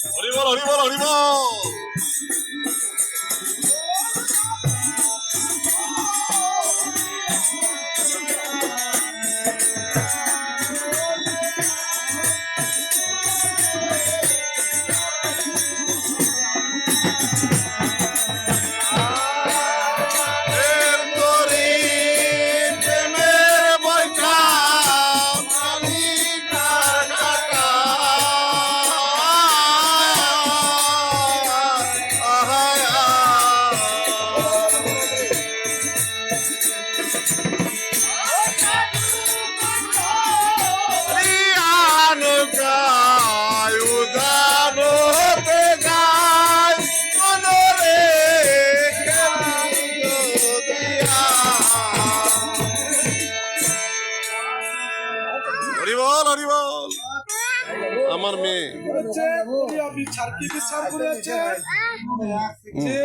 হরি বল হরি বল হরি বল। আমার মেয়ে বিচার করেছে যে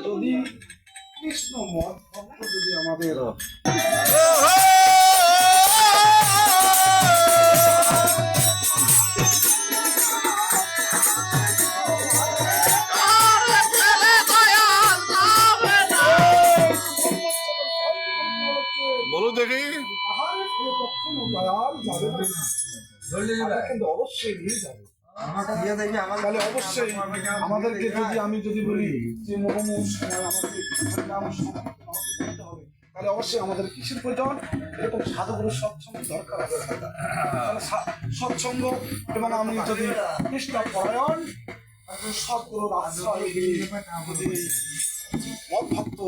যদি কৃষ্ণ মত ভক্ত যদি আমাদের বলো দেখি কিন্তু অবশ্যই নিয়ে যাবে। তাহলে অবশ্যই আমাদেরকে যদি আমি যদি বলি যে মোহাম্মদ তাহলে অবশ্যই আমাদের কিসের প্রয়োজন? এরকম সাধুগুরুর সৎসঙ্গ দরকার আছে। সৎসঙ্গ এবং আমি যদি কৃষ্ণ পরায়ণ সৎগুরুর আশ্রয় মত ভক্ত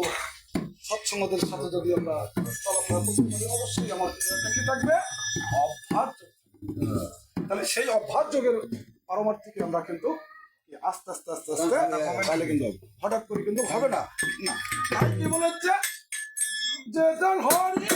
সৎসঙ্গদের সাথে যদি আমরা চলাফেরা করতে পারি অবশ্যই আমার কি থাকবে? অভ্যাস। তাহলে সেই অভ্যাস যোগের পারমার্থিকে আমরা কিন্তু আস্তে আস্তে আস্তে আস্তে তাহলে কিন্তু হঠাৎ করে কিন্তু হবে না। কি বলেছে যে হরি